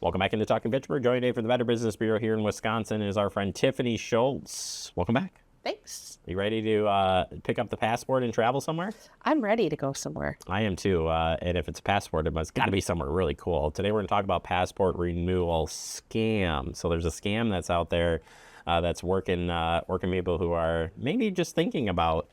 Welcome back into Talking Pittsburgh. Joining today for the Better Business Bureau here in Wisconsin is our friend Tiffany Schultz. Welcome back. Thanks. You ready to pick up the passport and travel somewhere? I'm ready to go somewhere. I am too. And if it's a passport, it's got to be somewhere really cool. Today we're going to talk about passport renewal scam. So there's a scam that's out there that's working people who are maybe just thinking about,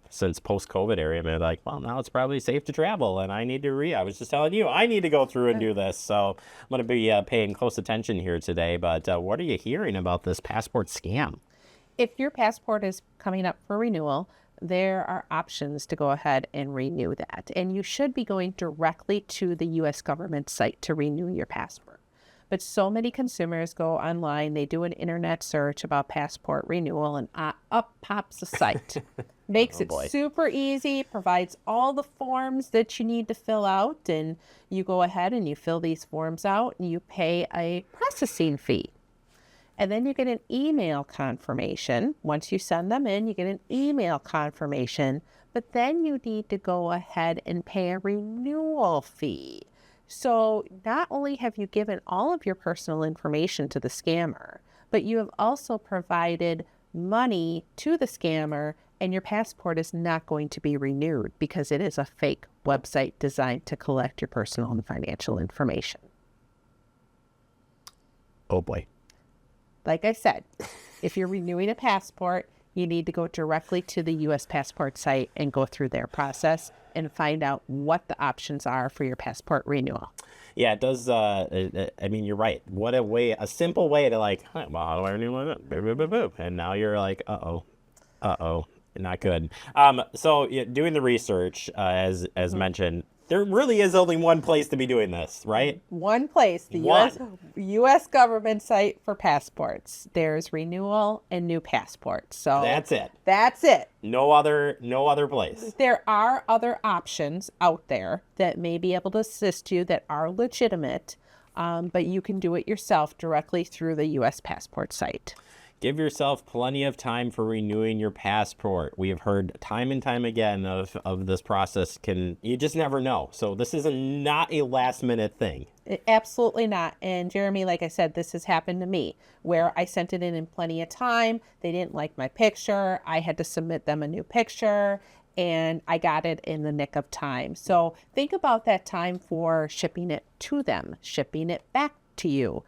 since post-COVID era, they're like, well, now it's probably safe to travel, and I need to I was just telling you, I need to go through and do this. So I'm going to be paying close attention here today. But what are you hearing about this passport scam? If your passport is coming up for renewal, there are options to go ahead and renew that. And you should be going directly to the U.S. government site to renew your passport. But so many consumers go online, they do an internet search about passport renewal, and up pops a site. Makes it super easy, provides all the forms that you need to fill out, and you go ahead and you fill these forms out and you pay a processing fee. And then you get an email confirmation. Once you send them in, you get an email confirmation, but then you need to go ahead and pay a renewal fee. So not only have you given all of your personal information to the scammer, but you have also provided money to the scammer, and your passport is not going to be renewed because it is a fake website designed to collect your personal and financial information. Oh boy. Like I said, if you're renewing a passport, you need to go directly to the U.S. passport site and go through their process and find out what the options are for your passport renewal. Yeah, it does. I mean, you're right. What a simple way to well, how do I renew my boop? And now you're like, uh-oh, not good. So doing the research, as mentioned, there really is only one place to be doing this, right? One place, the U.S. government site for passports. There's renewal and new passports. So that's it. That's it. No other place. There are other options out there that may be able to assist you that are legitimate, but you can do it yourself directly through the U.S. passport site. Give yourself plenty of time for renewing your passport. We have heard time and time again of this process. You just never know. So this is not a last minute thing. Absolutely not. And Jeremy, like I said, this has happened to me where I sent it in plenty of time. They didn't like my picture. I had to submit them a new picture, and I got it in the nick of time. So think about that time for shipping it to them, shipping it back to you.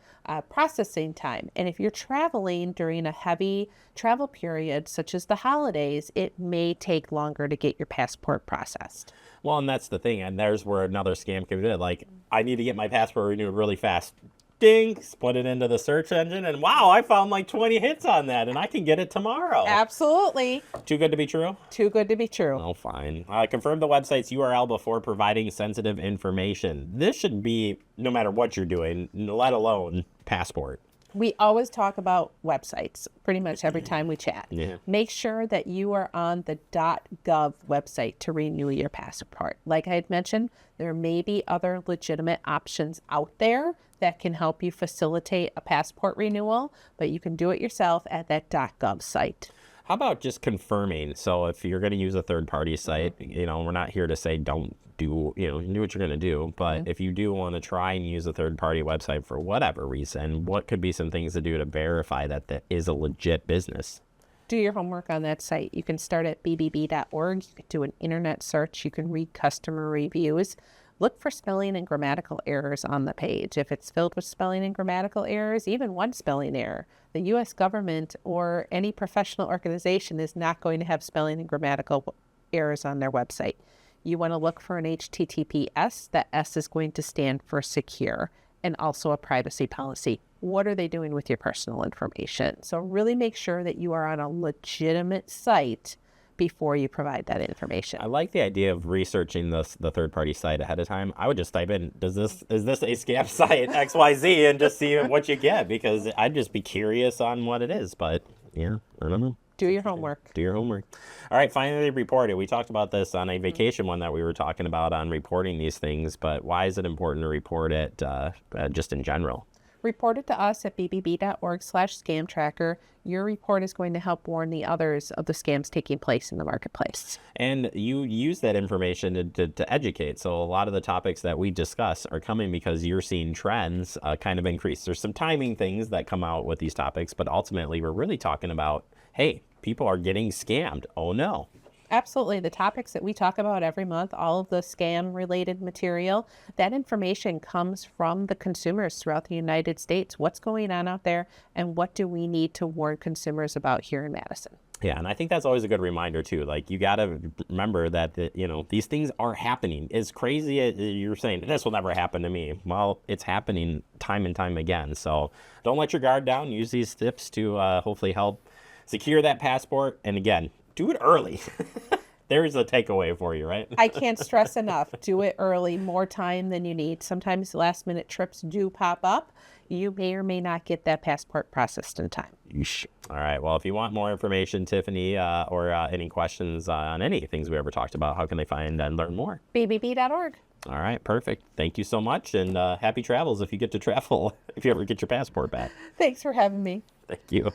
Processing time. And if you're traveling during a heavy travel period, such as the holidays, it may take longer to get your passport processed. Well, and that's the thing. And there's where another scam came in. Like, I need to get my passport renewed really fast. Ding, put it into the search engine, and wow, I found like 20 hits on that, and I can get it tomorrow. Absolutely. Too good to be true? Too good to be true. Oh, fine. Confirm the website's URL before providing sensitive information. This should be no matter what you're doing, let alone passport. We always talk about websites pretty much every time we chat. Yeah. Make sure that you are on the .gov website to renew your passport. Like I had mentioned, there may be other legitimate options out there that can help you facilitate a passport renewal, but you can do it yourself at that .gov site. How about just confirming? So if you're going to use a third-party site, we're not here to say don't do, do what you're going to do. But if you do want to try and use a third-party website for whatever reason, what could be some things to do to verify that that is a legit business? Do your homework on that site. You can start at bbb.org. You can do an internet search. You can read customer reviews. Look for spelling and grammatical errors on the page. If it's filled with spelling and grammatical errors, even one spelling error, the U.S. government or any professional organization is not going to have spelling and grammatical errors on their website. You want to look for an HTTPS. That S is going to stand for secure, and also a privacy policy. What are they doing with your personal information? So really make sure that you are on a legitimate site before you provide that information. I like the idea of researching the third-party site ahead of time. I would just type in, is this a scam site XYZ, and just see what you get, because I'd just be curious on what it is. But yeah, I don't know. Do your homework. Do your homework. All right, finally reported. We talked about this on a vacation one that we were talking about on reporting these things, but why is it important to report it just in general? Report it to us at bbb.org/scam tracker. Your report is going to help warn the others of the scams taking place in the marketplace. And you use that information to educate. So a lot of the topics that we discuss are coming because you're seeing trends kind of increase. There's some timing things that come out with these topics, but ultimately we're really talking about, hey, people are getting scammed. Oh no. Absolutely. The topics that we talk about every month, all of the scam related material, that information comes from the consumers throughout the United States. What's going on out there and what do we need to warn consumers about here in Madison? Yeah, and I think that's always a good reminder too. Like you got to remember that these things are happening. As crazy as you're saying, this will never happen to me. Well, it's happening time and time again. So don't let your guard down. Use these tips to hopefully help secure that passport. And again, do it early. There's a takeaway for you, right? I can't stress enough. Do it early, more time than you need. Sometimes last minute trips do pop up. You may or may not get that passport processed in time. All right. Well, if you want more information, Tiffany, or any questions on any things we ever talked about, how can they find and learn more? bbb.org. All right. Perfect. Thank you so much. And happy travels if you get to travel, if you ever get your passport back. Thanks for having me. Thank you.